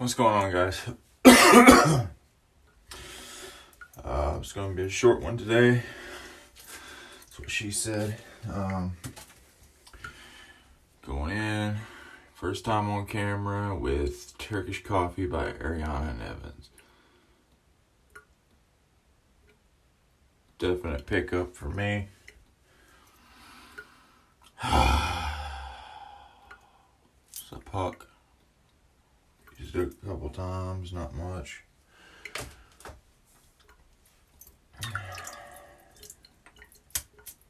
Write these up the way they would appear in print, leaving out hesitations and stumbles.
What's going on, guys? It's going to be a short one today. That's what she said. Going in, first time on camera with Turkish Coffee by Ariana and Evans. Definite pickup for me. It's a puck. Used it a couple times, not much.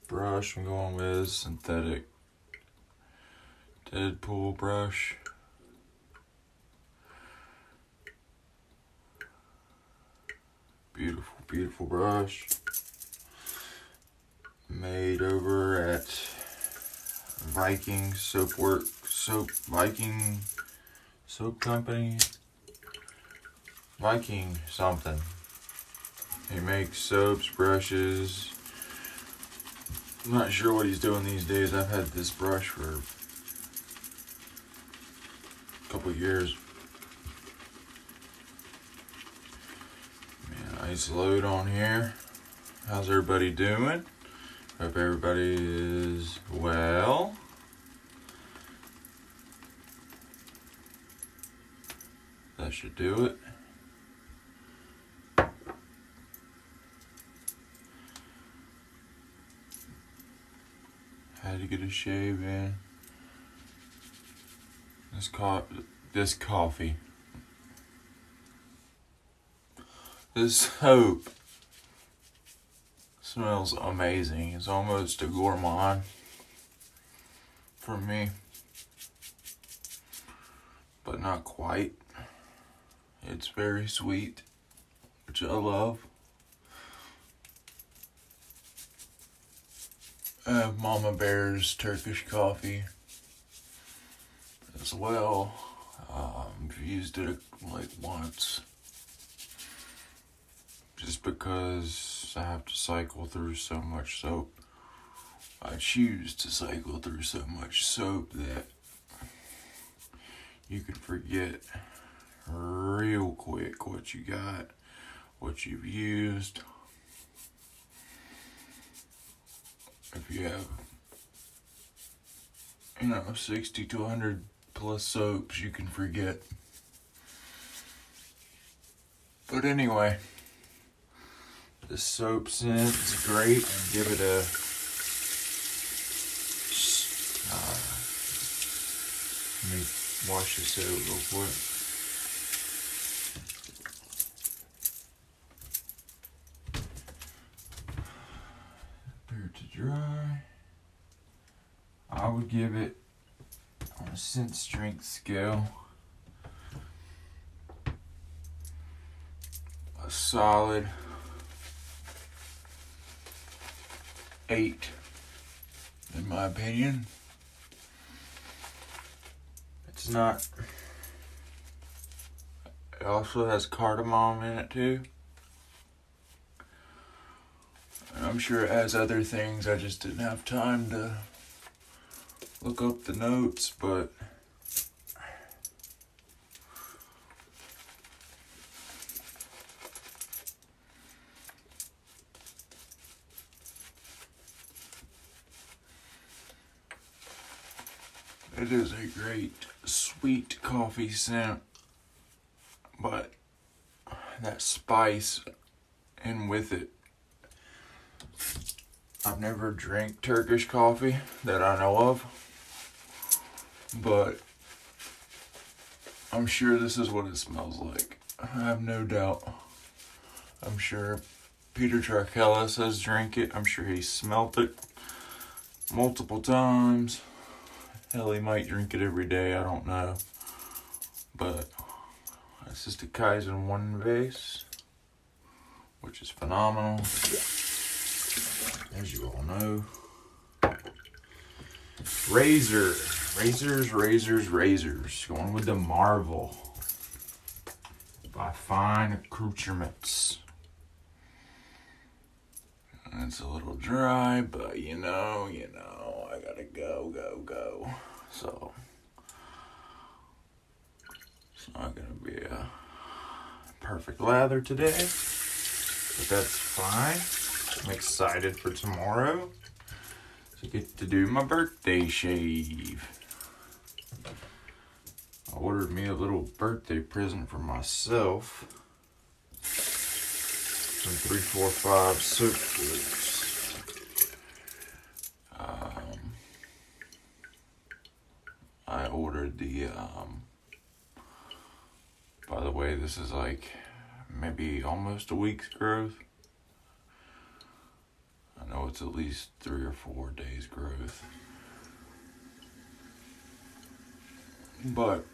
Brush I'm going with synthetic Deadpool brush. Beautiful, beautiful brush. Made over at Viking Viking Soap Company. Viking something. He makes soaps, brushes. I'm not sure what he's doing these days. I've had this brush for a couple of years. Man, nice load on here. How's everybody doing? Hope everybody is well. That should do it. Had to get a shave in. This coffee. This soap smells amazing. It's almost a gourmand for me, but not quite. It's very sweet, which I love. I have Mama Bear's Turkish Coffee as well. I've used it like once, just because I have to cycle through so much soap. I choose to cycle through so much soap that you can forget real quick what you got, what you've used. If you have, 60 to 100 plus soaps, you can forget. But anyway, the soap scent is great. And give it a let me wash this out real quick. To dry. I would give it, on a scent strength scale, a solid 8, in my opinion. It's not. It also has cardamom in it too. I'm sure it has other things. I just didn't have time to look up the notes, but it is a great sweet coffee scent, but that spice and with it. I've never drank Turkish coffee that I know of, but I'm sure this is what it smells like. I have no doubt. I'm sure Peter Trarkelis has drank it. I'm sure he smelt it multiple times. Hell, he might drink it every day. I don't know. But this is the Kaizen One Vase, which is phenomenal. As you all know. Razors. Going with the Marvel by Fine Accoutrements. It's a little dry, but you know, I gotta go. So, It's not gonna be a perfect lather today, but that's fine. I'm excited for tomorrow to get to do my birthday shave. I ordered me a little birthday present for myself. Some 345 soap flakes. I ordered the, by the way, this is like maybe almost a week's growth. I know it's at least 3 or 4 days growth. But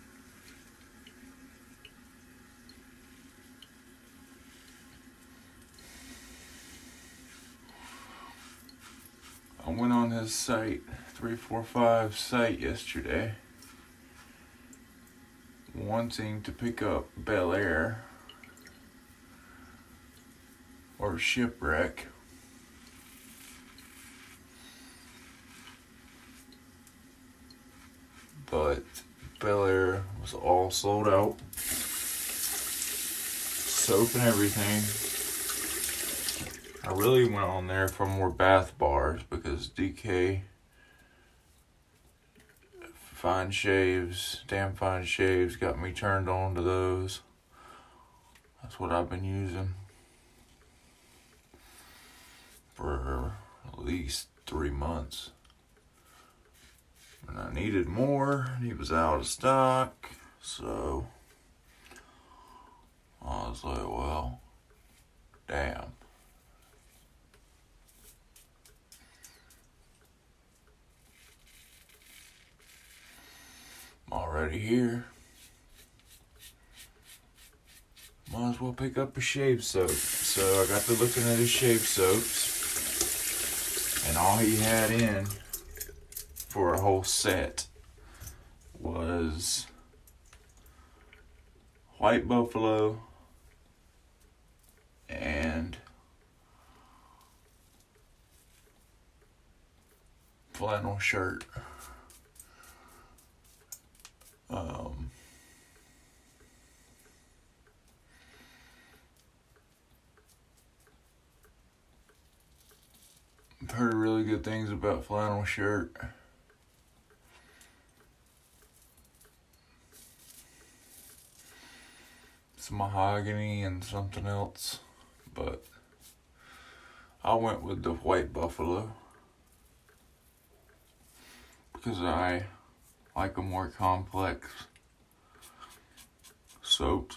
I went on his site, 345 site yesterday, wanting to pick up Bel Air or Shipwreck. But Bel Air was all sold out. Soap and everything. I really went on there for more bath bars because DK Fine Shaves, Damn Fine Shaves got me turned on to those. That's what I've been using for at least 3 months. And I needed more, and he was out of stock, so I was like, well, damn. I'm already here. Might as well pick up a shave soap. So I got to looking at his shave soaps, and all he had in for a whole set was White Buffalo and flannel shirt. I've heard really good things about flannel shirt. It's mahogany and something else, but I went with the White Buffalo because I like a more complex soap.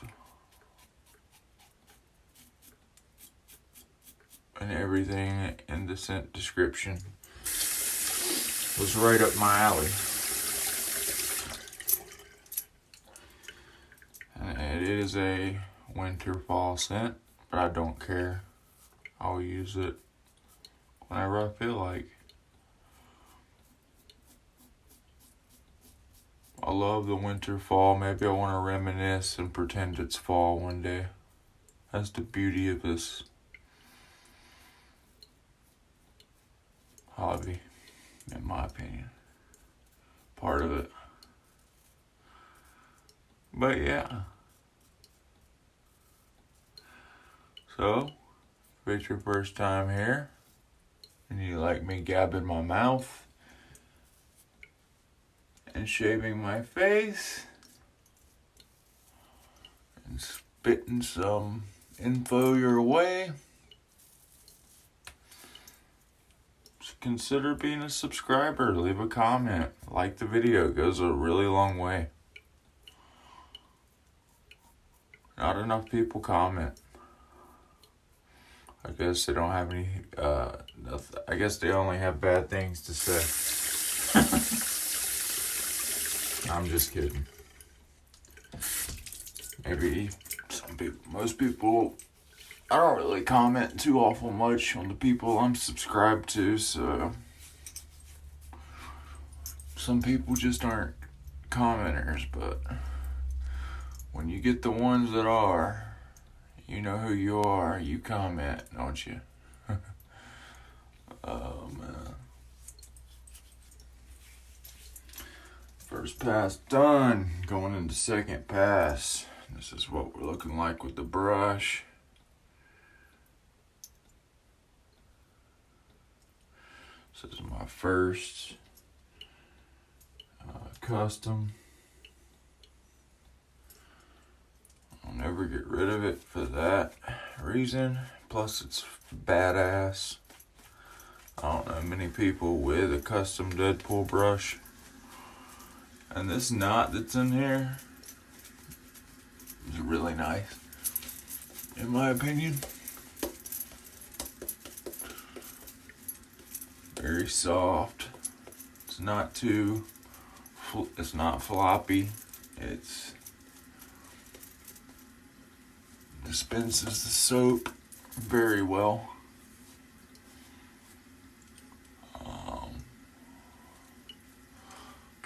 And everything in the scent description was right up my alley. And it is a winter fall scent, but I don't care. I'll use it whenever I feel like. I love the winter fall. Maybe I want to reminisce and pretend it's fall one day. That's the beauty of this hobby, in my opinion. Part of it. But yeah. So, if it's your first time here, and you like me gabbing my mouth and shaving my face and spitting some info your way, consider being a subscriber. Leave a comment. Like the video. It goes a really long way. Not enough people comment. I guess they don't have any, I guess they only have bad things to say. I'm just kidding. Maybe some people, most people, I don't really comment too awful much on the people I'm subscribed to, so some people just aren't commenters, but when you get the ones that are, you know who you are, you comment, don't you? Oh, man. First pass done. Going into second pass. This is what we're looking like with the brush. This is my first custom. I'll never get rid of it for that reason. Plus it's badass. I don't know many people with a custom Deadpool brush. And this knot that's in here is really nice, in my opinion. Very soft. It's not too, it's not floppy. It's dispenses the soap very well.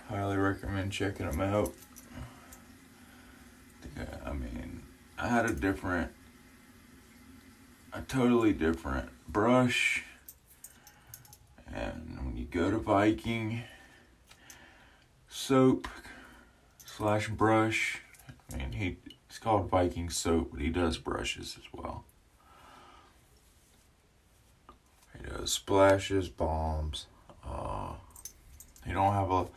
Highly recommend checking them out. I mean, I had a totally different brush. And when you go to Viking soap / brush, I mean, it's called Viking soap, but he does brushes as well. He does splashes, balms. He don't have a...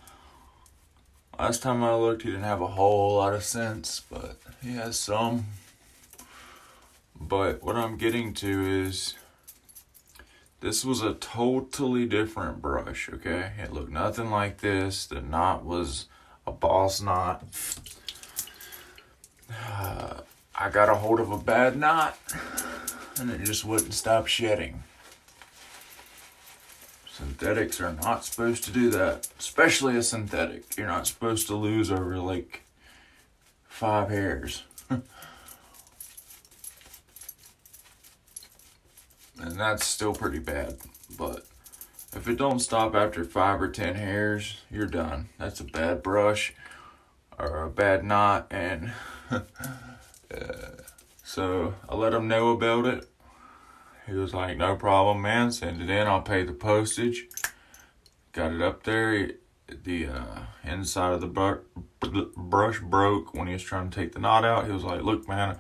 Last time I looked, he didn't have a whole lot of scents, but he has some. But what I'm getting to is, this was a totally different brush, okay? It looked nothing like this. The knot was a boss knot. I got a hold of a bad knot, and it just wouldn't stop shedding. Synthetics are not supposed to do that, especially a synthetic. You're not supposed to lose over like 5 hairs. And that's still pretty bad, but if it don't stop after 5 or 10 hairs, you're done. That's a bad brush or a bad knot, and so I let him know about it. He was like, no problem, man. Send it in. I'll pay the postage. Got it up there. The inside of the brush broke when he was trying to take the knot out. He was like, look, man,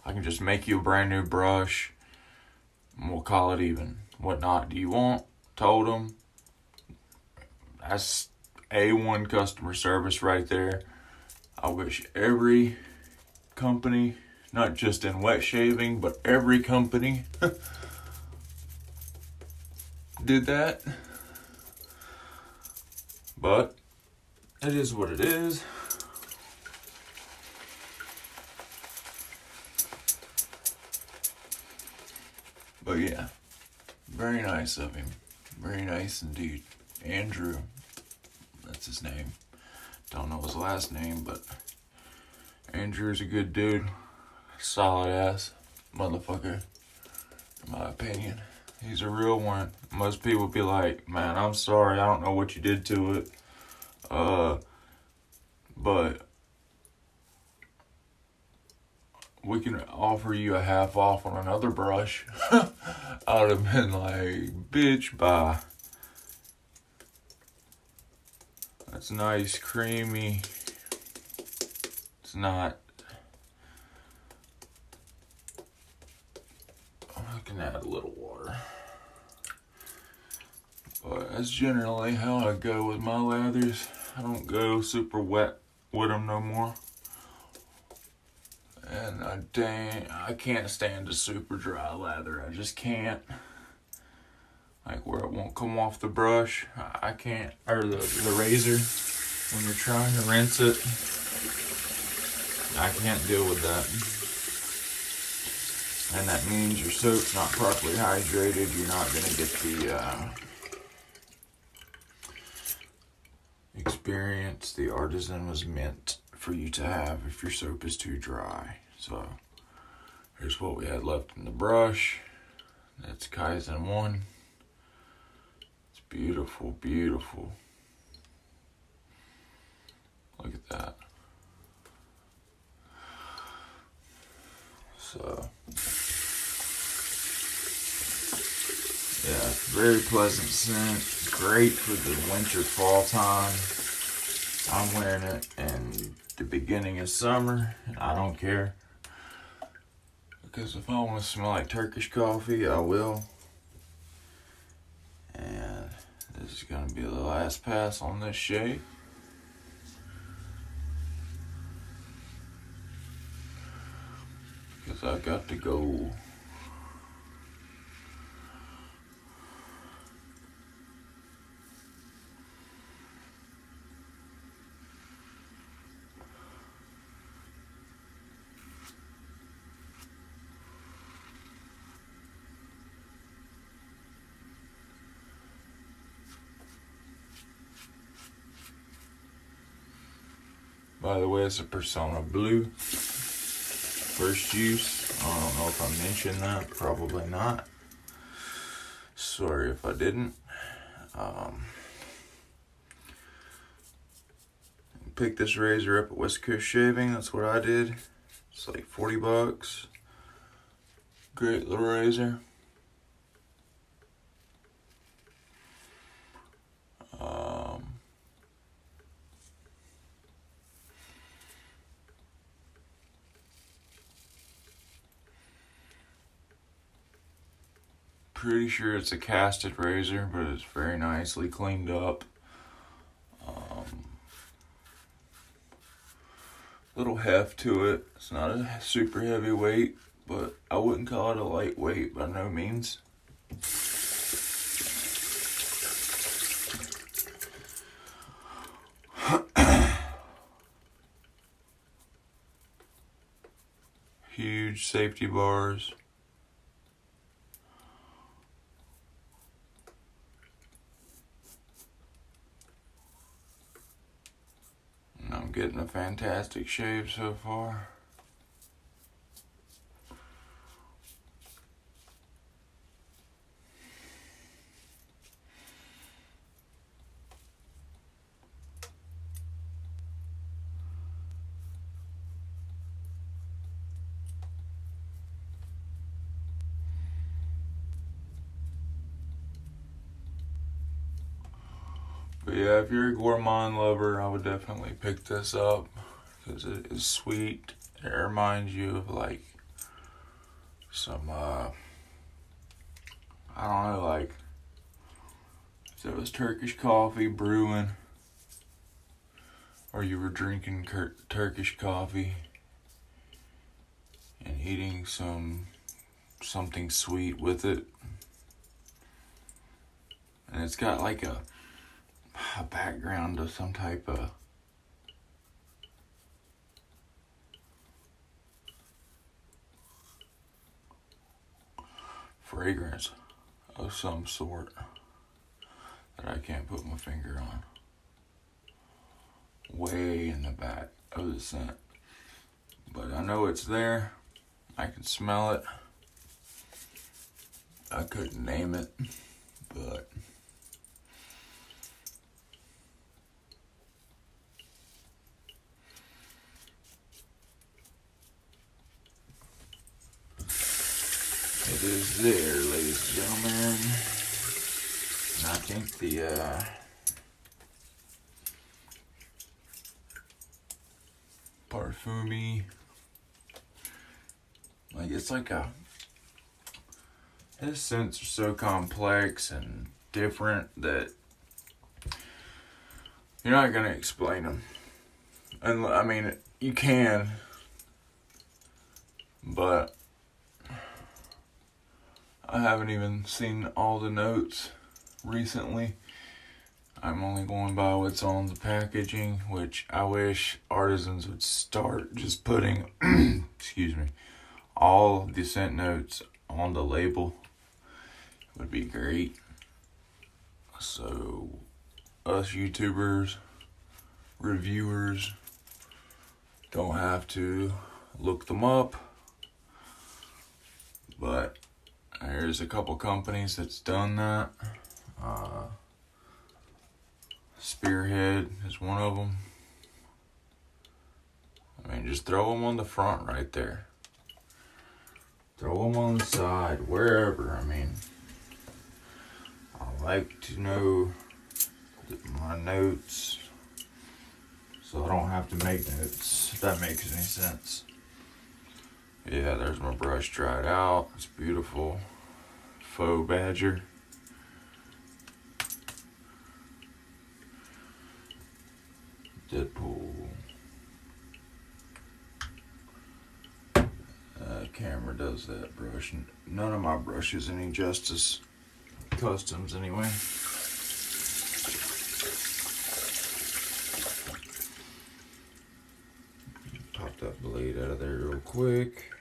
I can just make you a brand new brush, and we'll call it even. What knot do you want? Told him. That's A1 customer service right there. I wish every company, not just in wet shaving, but every company did that. But it is what it is. But yeah, very nice of him. Very nice indeed. Andrew, that's his name. Don't know his last name, but Andrew's a good dude. Solid ass motherfucker, in my opinion. He's a real one. Most people be like, man, I'm sorry, I don't know what you did to it. But we can offer you a half off on another brush. I would have been like, bitch, bye. That's nice, creamy. It's not. I can add a little water. But that's generally how I go with my lathers. I don't go super wet with them no more. And I can't stand a super dry lather. I just can't. Like where it won't come off the brush. I can't. Or the razor. When you're trying to rinse it. I can't deal with that. And that means your soap's not properly hydrated. You're not going to get the experience the artisan was meant for you to have if your soap is too dry. So here's what we had left in the brush. That's Kaizen 1. It's beautiful, beautiful. Look at that. So yeah, very pleasant scent. Great for the winter, fall time. I'm wearing it in the beginning of summer, and I don't care. Because if I want to smell like Turkish coffee, I will. And this is going to be the last pass on this shake. Because I got to go. By the way, it's a Persona Blue. First use. I don't know if I mentioned that. Probably not. Sorry if I didn't. Picked this razor up at West Coast Shaving. That's what I did. It's like $40. Great little razor. Pretty sure it's a casted razor, but it's very nicely cleaned up. Little heft to it. It's not a super heavy weight, but I wouldn't call it a lightweight by no means. Huge safety bars. I'm getting a fantastic shave so far. But yeah, if you're a gourmand lover, I would definitely pick this up because it is sweet. It reminds you of like some, I don't know, like if it was Turkish coffee brewing or you were drinking Turkish coffee and eating something sweet with it. And it's got like a background of some type of fragrance of some sort that I can't put my finger on. Way in the back of the scent. But I know it's there. I can smell it. I couldn't name it, but it is there, ladies and gentlemen. And I think the Parfumi, like it's like his scents are so complex and different that you're not gonna explain them. And I mean, you can, but I haven't even seen all the notes recently. I'm only going by what's on the packaging, which I wish artisans would start just putting, excuse me, all the scent notes on the label. Would be great. So, us YouTubers, reviewers, don't have to look them up. But there's a couple companies that's done that. Spearhead is one of them. I mean, just throw them on the front right there. Throw them on the side, wherever. I mean, I like to know my notes have to make notes, if that makes any sense. Yeah, there's my brush dried out. It's beautiful. Faux badger. Deadpool. Camera does that brush. None of my brushes any justice. Customs anyway. Pop that blade out of there real quick.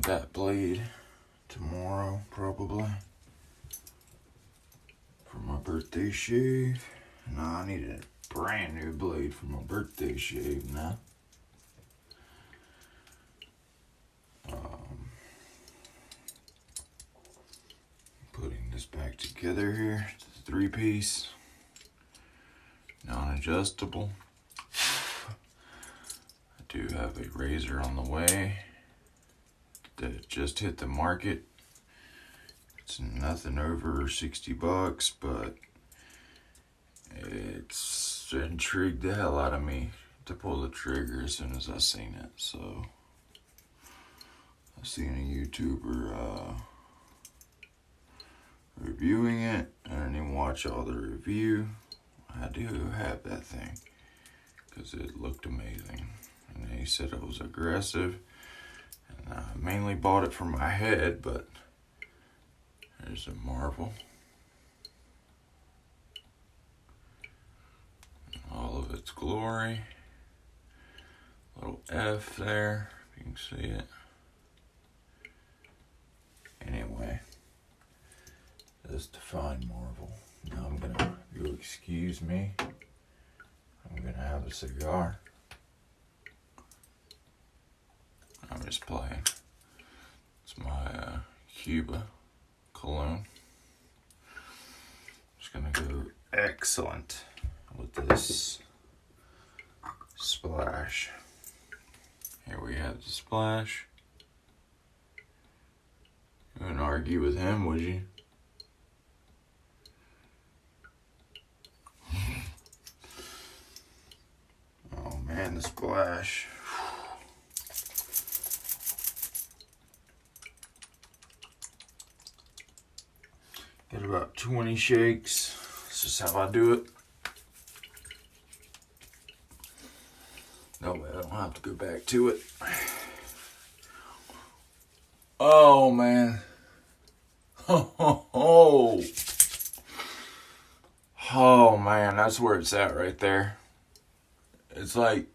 That blade tomorrow probably for my birthday shave. No, I need a brand new blade for my birthday shave now. Putting this back together here. It's a 3-piece, non-adjustable. I do have a razor on the way that just hit the market. It's nothing over $60, but it's intrigued the hell out of me to pull the trigger as soon as I seen it. So I seen a YouTuber reviewing it. I didn't even watch all the review. I do have that thing because it looked amazing, and he said it was aggressive. I mainly bought it for my head, but there's a marvel. In all of its glory. Little F there, if you can see it. Anyway, this defined marvel. Now I'm gonna, if you'll excuse me, I'm gonna have a cigar. I'm just playing. It's my Cuba cologne. Just gonna go excellent with this splash. Here we have the splash. You wouldn't argue with him, would you? Oh man, the splash. Get about 20 shakes. That's just how I do it. No way, I don't have to go back to it. Oh man. Oh man, that's where it's at right there. It's like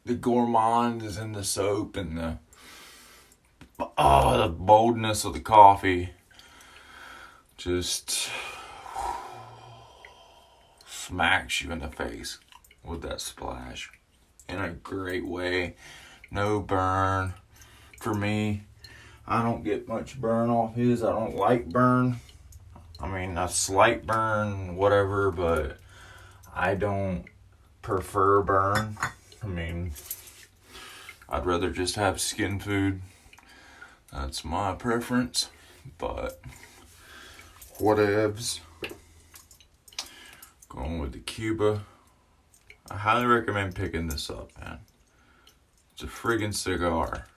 the gourmand is in the soap, and the boldness of the coffee just smacks you in the face with that splash in a great way. No burn. For me, I don't get much burn off his. I don't like burn. I mean, a slight burn, whatever, but I don't prefer burn. I mean, I'd rather just have skin food. That's my preference, but whatevs. Going with the Cuba. I highly recommend picking this up, man. It's a friggin' cigar.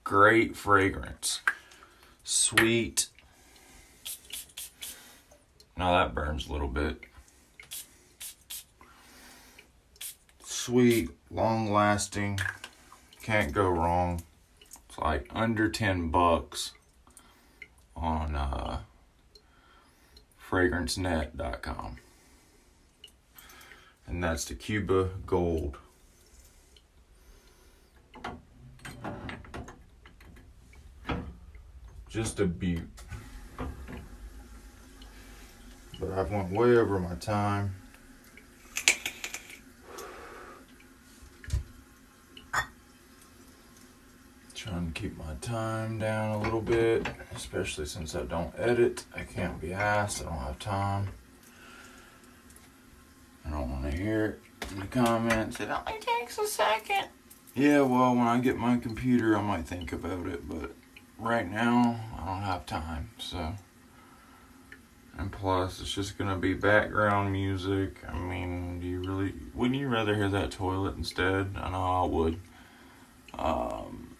Great fragrance. Sweet. Now that burns a little bit. Sweet, long lasting. Can't go wrong. It's like under $10 on fragrancenet.com. And that's the Cuba Gold. Just a beaut. But I've went way over my time. Trying to keep my time down a little bit, especially since I don't edit. I can't be asked. I don't have time. comments, it only takes a second. Yeah, well, when I get my computer, I might think about it, but right now, I don't have time, so. And plus, it's just gonna be background music. I mean, wouldn't you rather hear that toilet instead? I know I would.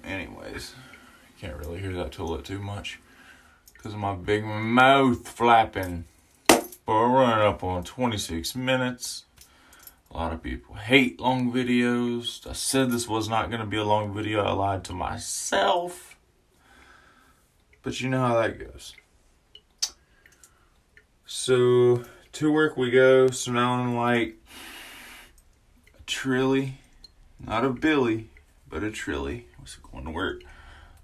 Anyways, can't really hear that toilet too much because of my big mouth flapping. But we're running up on 26 minutes. A lot of people hate long videos. I said this was not going to be a long video. I lied to myself. But you know how that goes. So, to work we go, smelling like a Trilly. Not a Billy, but a Trilly. What's going to work?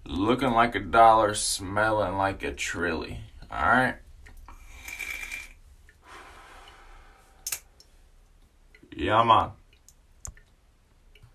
Looking like $1, smelling like a Trilly. Alright? Yeah, man.